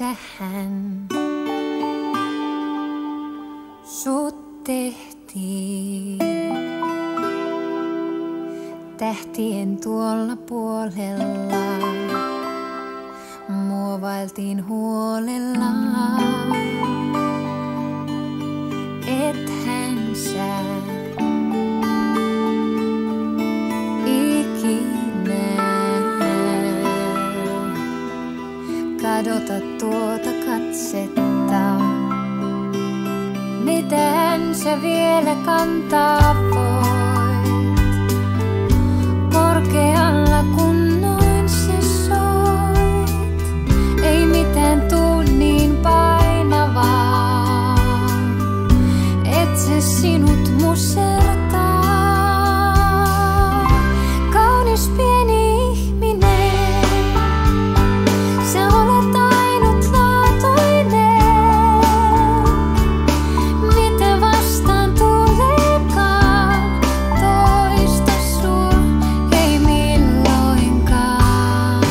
missähän sut tehtiin. Tähtien tuolla puolella muovailtiin huolella. Ethän sä ikinä kadota tuota katsetta. Miten sä vielä kantaa voit korkealla kun noin sä soit? Ei mitään tuu niin painavaa, et se sinut musertaa. Kaunis pieni ihminen, sä olet ainutlaatuinen. Mitä vastaan tuleekaan, toista sua ei milloinkaan.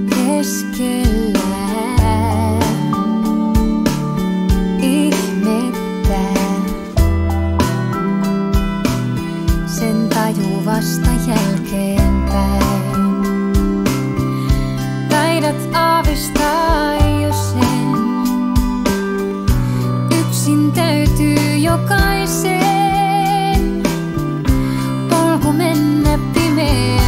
Keskellä ihmettä sen tajuu vasta jälkeenpäin. Taidat aavistaa jo sen, yksin täytyy jokaisen polku mennä pimeään,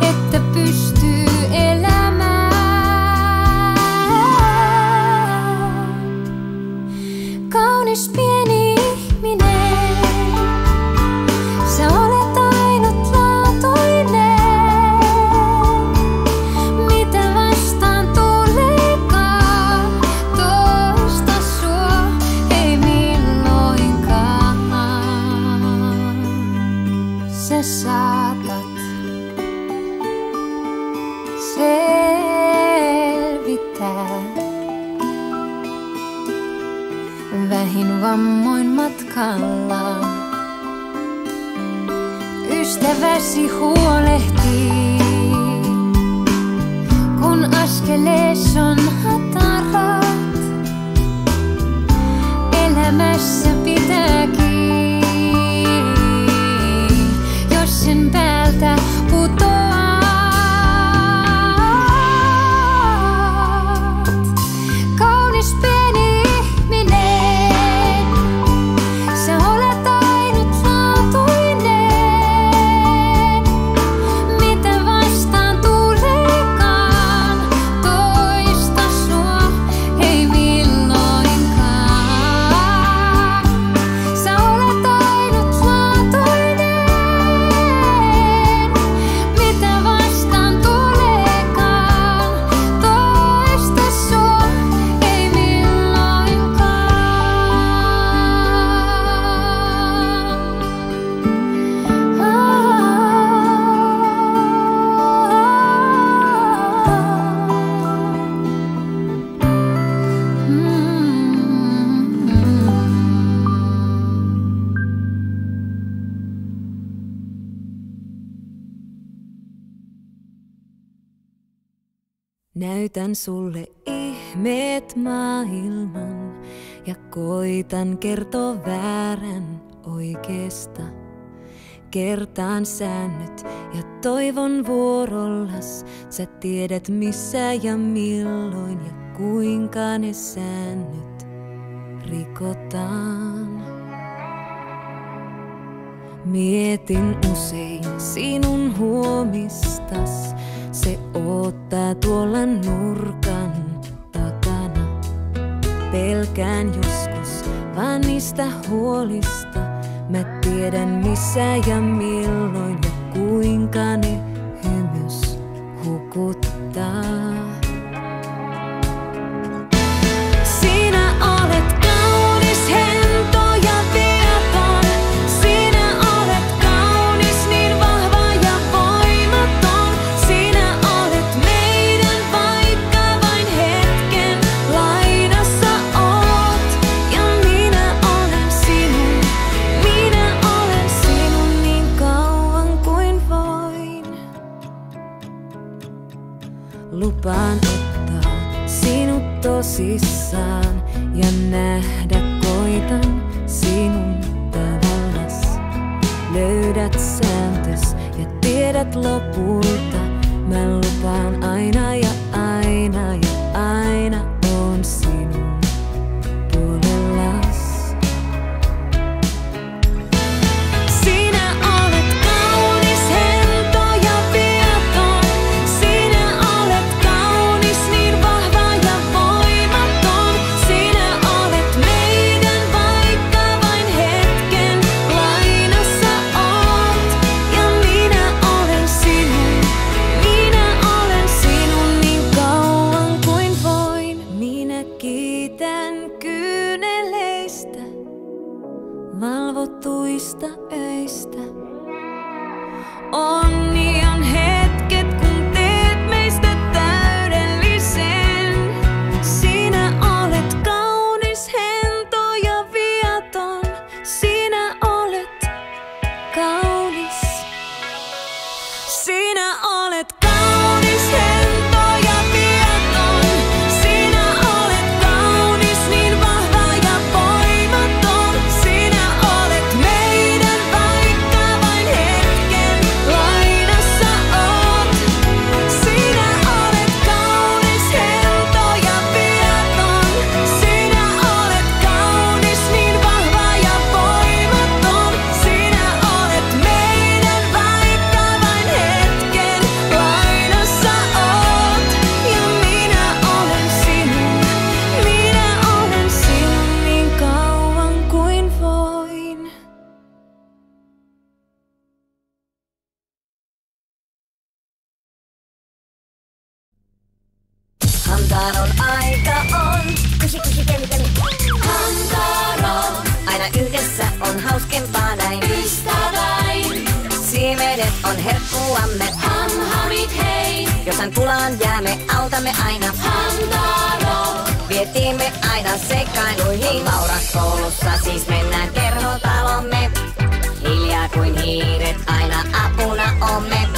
että pystyy elämään. Kaunis pieni ihminen, sä olet ainutlaatuinen. Mitä vastaan tuleekaan, toista sua ei milloinkaan. Sä saatat selvitä vähin vammoin matkalla. Ystäväsi huolehtii, kun askelees on hatarat. Elämässä pitääkin, jos sen päältä putoat. Kaunis pieni ihminen, sä olet ainutlaatuinen. Mitä vastaan tuleekaan, toista sua ei milloinkaan. Sä olet ainutlaatuinen. Mitä vastaan tuleekaan, toista sua ei milloinkaan. Näytän sulle ihmeet maailman ja koitan kertoa väärän oikeesta. Kertaan säännöt ja toivon vuorollas. Sä tiedät missä ja milloin ja kuinka ne säännöt rikotaan. Mietin usein sinun huomistas. Se odottaa tuolla nurkan takana. Pelkään joskus vaan niistä huolista. Mä tiedän missä ja milloin ja kuinka ne hymys hukuttaa. Sinä olet kaunis, hento ja viaton. Sinä olet kaunis, niin vahva ja voimaton. Sinä olet meidän, vaikka vain hetken lainassa oot. Ja minä olen sinun niin kauan kuin voin. Lupaan ottaa sinut tosissaan ja nähdä koitan sinun tavallas. Löydät sääntös ja tiedät lopulta. Mä lupaan aina ja aina ja aina on sinun puolellas. Sinä olet kaunis, hento ja viaton. Sinä olet kaunis, niin vahva ja voimaton. Sinä olet meidän, vaikka vain hetken lainassa oot. Ja minä olen sinun, niin kauan kuin voin. Minä kiitän kyyneleistä, valvotuista öistä. Onni on hetket, kun teet meistä täydellisen. Sinä olet kaunis, hento ja viaton. Sinä olet kaunis. Sinä olet kaunis, hento ja viaton. Sinä olet kaunis, niin vahva ja voimaton. Sinä olet meidän, vaikka vain hetken lainassa oot. Sinä olet kaunis, hento ja viaton. Sinä olet kaunis, niin vahva ja voimaton. Sinä olet meidän, vaikka vain hetken lainassa oot. Ja minä olen sinun, niin kauan kuin voin. Hamtaron aika on. Kusi kusi peli peli. Hamtaro. Aina yhdessä on hauskempaa näin. Ystäväin. Siimedet on herkkuamme. Hamhamit hei. Jos hän pulaan jäämme, autamme aina. Hamtaro. Vietimme aina seikkailuihin. Laurakoulussa siis mennään kerhotalomme. Hiljaa kuin hiiret aina apuna omme.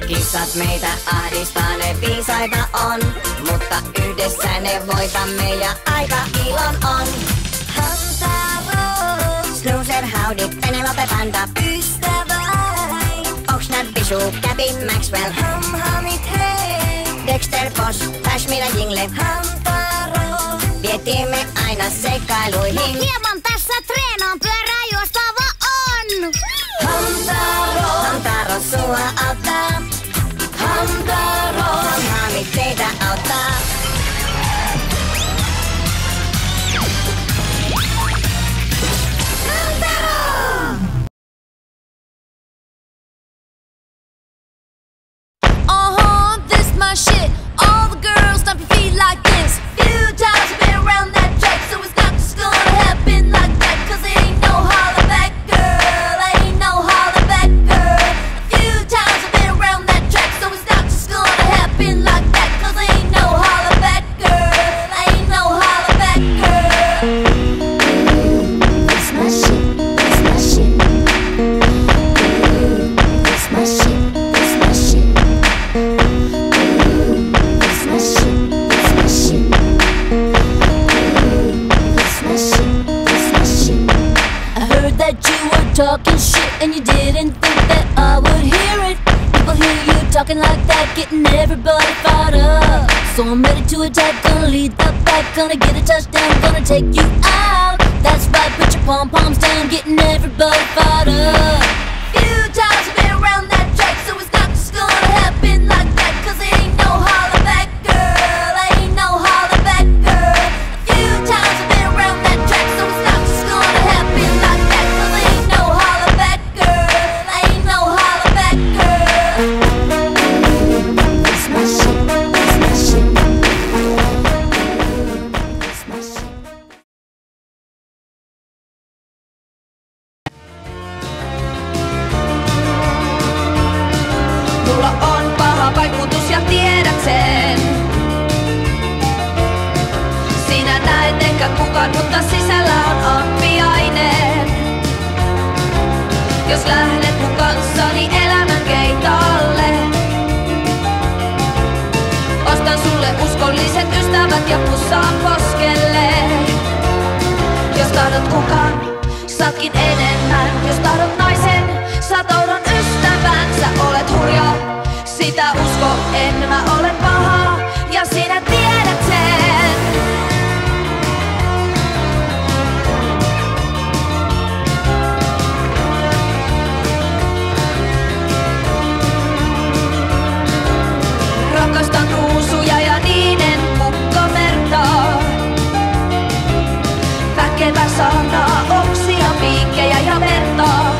Kissat meitä ahdistaa, ne viisaita on. Mutta yhdessä ne voitamme ja aika ilon on. Hamtaro, Snoozer, Howdy, Penelope, Panda, ystäväin. Oxnard, Bishu, Gabby, Maxwell, Hamhamit hei. Dexter, Boss, Tashmina, Jingle, Hamtaro. Vietimme aina seikkailuihin. Hieman tässä treenaan, pyörää juostava on. Hamtaro, Hamtaro sua auttaa. Hamtaro, Hamhamit teitä auttaa. This my shit. All the girls stomp your feet like this. Few times I've been around that track, so it's not just gonna happen like that. 'Cause it ain't no holler back girl, ain't no holler back girl. A few times I've been around that track, so it's not just gonna happen like that. 'Cause it ain't no holler back girl, ain't no holler back girl. That's my shit, that's my shit. That's my shit, that's my shit. That's my shit, that's my shit. That's my shit, that's my shit. I heard that you were talking shit and you didn't think that I would hear it. People hear you talking like that, getting everybody fired up. So I'm ready to attack, gonna lead the pack, gonna get a touchdown, gonna take you out. That's right, put your pom-poms down, getting everybody fired up. Few times I've been around that track, so it's not just gonna happen like that. 'Cause it ain't no holler back girl, ain't no holler back girl. A few times I've been around that track, so it's not just gonna happen like that. 'Cause it ain't no holler back girl, ain't no holler back girl. That's my shit, that's my shit. That's my shit. ja pussaa poskelle. Jos tahdot kukaan, saatkin enemmän. Jos tahdot naisen, saat oudon ystävän. Sä olet hurja, sitä usko en, mä olen paha ja sinä tiedät sen. Rakastan ruusuja ja niiden kukkamertaa. Väkevä sana, oksia, piikkejä ja vertaa.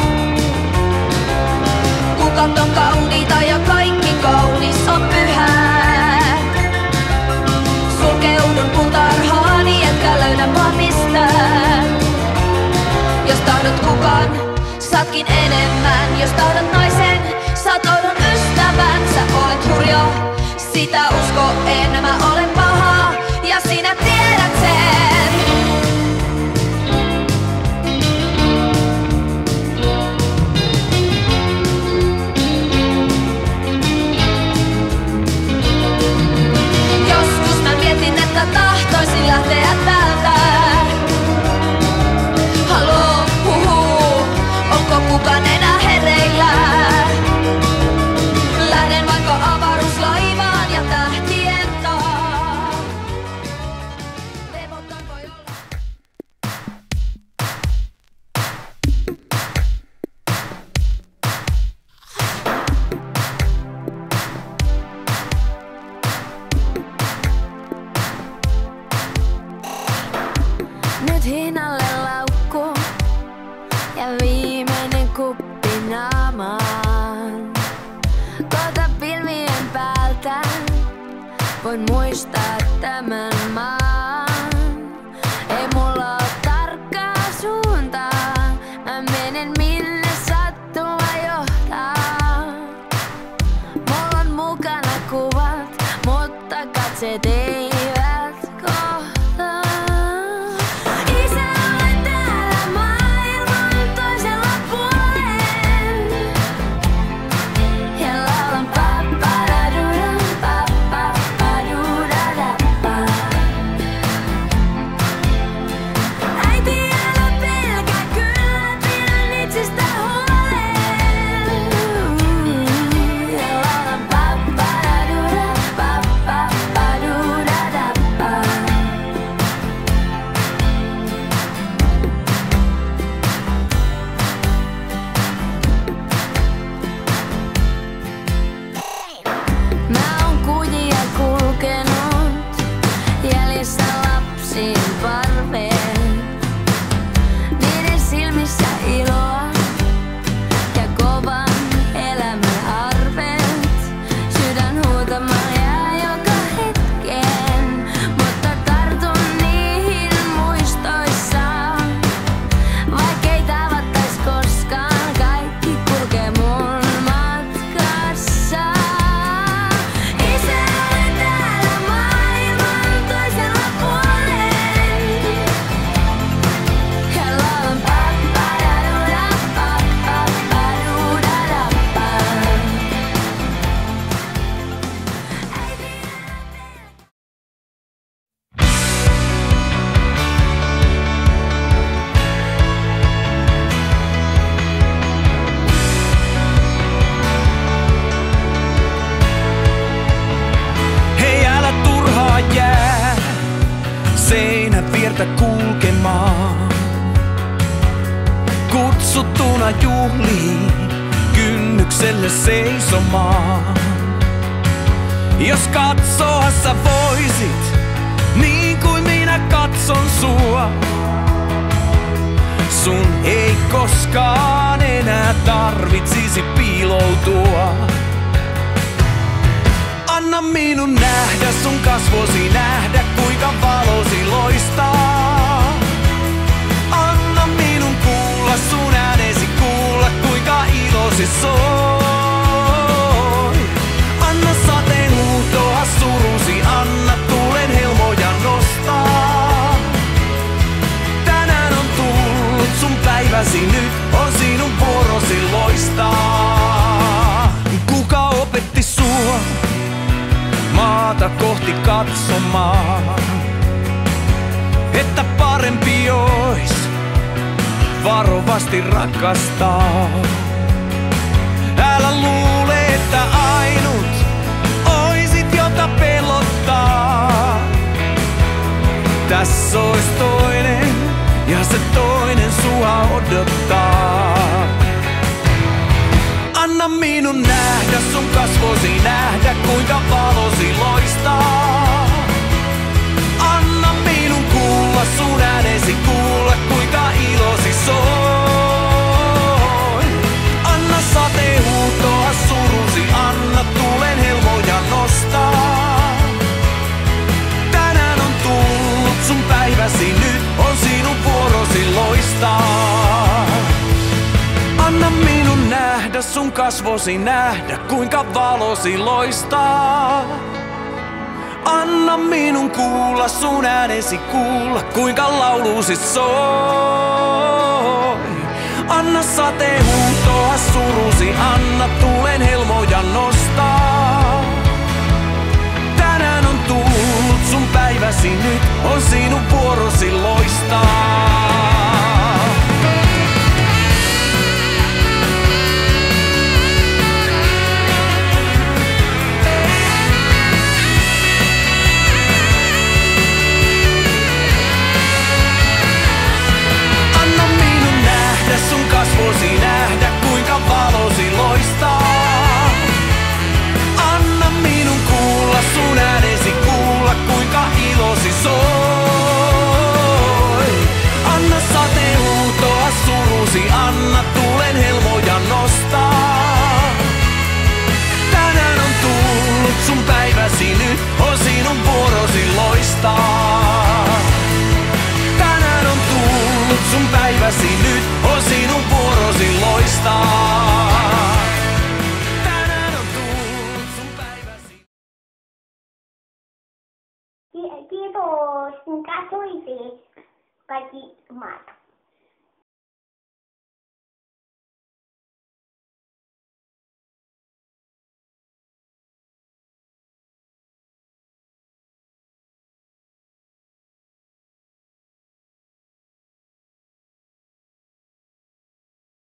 Kukat on kauniita ja kaikki kaunis on pyhää. Sulkeudun puutarhaani, etkä löydä vaan mistään. Jos tahdot kukaan, saatkin enemmän. Jos tahdot naisen, saat oudon ystävän. Sä olet hurja, sitä usko en, mä olen paha ja sinä tiedät sen. Joskus mä mietin, että tahtoisin lähteä täältä. Haloo, huhu, onko kukaan enää hereillä? Lähden vaikka avaruuslaivaan ja tähtien taa. Levoton voi olla. Nyt hinnalle laukku ja viimeinen kuppi naamaan. Kota pilvien päältä voin muistaa tämän maan. Ei mulla oo tarkkaa suuntaa, mä menen minne sattuma johtaa. Mulla on mukana kuvat, mutta katseet eivät kohtaa. Isä, olen täällä maailman toisella puolen ja laulan papparadudan, pappapadudadappa. Äiti, älä pelkää, kyllä pidän itsestä huolen ja laulan papparadudan, pappapadudadappa. Mä oon kujia kulkenut, jäljessä lapsiin parveen. Niiden silmissä iloa ja kovan elämän arvet. Sydän huutamaan jää joka hetken, mutta tartun niihin muistoissaan. Vaikkei tavattais koskaan, kaikki kulkee mun matkassa. Isä, olen täällä maailman toisella puolen ja laulan papparaduda, pappapadudadappa. Hei, älä turhaa jää seinän viertä kulkemaan. Kutsuttuna juhliin, kynnykselle seisomaan. Jos katsoa sä voisit, niin kuin minä katson sua. Sun ei koskaan enää tarvitsisi piiloutua. Anna minun nähdä sun kasvosi, nähdä kuinka valosi loistaa. Anna minun kuulla sun äänesi, kuulla kuinka ilosi soi. Anna sateen huutoa surusi, anna tuulen helmoja nostaa. Tänään on tullut sun päiväsi, nyt on sinun vuorosi loistaa. Kuka opetti sua? maata kohti katsomaan, että parempi ois varovasti rakastaa. Älä luule, että ainut oisit, jota pelottaa. Tässä ois toinen ja se toinen sua odottaa. Anna minun nähdä sun kasvosi, nähdä kuinka valosi loistaa. Anna minun kuulla sun äänesi, kuulla kuinka ilosi soi. Anna sateen huutoa surusi, anna tulen helmoja nostaa. Tänään on tullut sun päiväsi, nyt on sinun vuorosi loistaa. Anna minun nähdä sun kasvosi, nähdä kuinka valosi loistaa. Anna minun kuulla sun äänesi, kuulla kuinka laulusi soi. Anna sateen huutoa surusi, anna tulen helmoja nostaa. Tänään on tullut sun päiväsi, nyt on sinun vuorosi loistaa. Sun kasvosi, nähdä kuinka valosi loistaa. Anna minun kuulla sun äänesi, kuulla kuinka ilosi soi. Anna sateen huutoa surusi, anna tulen helmoja nostaa. Tänään on tullut sun päiväsi, nyt on sinun vuorosi loistaa. Tänään on tullut sun päiväsi, nyt on sinun vuorosi loistaa. Tänään on tullut sun päiväsi. Kiitos, kun katsoitte kaikki maat.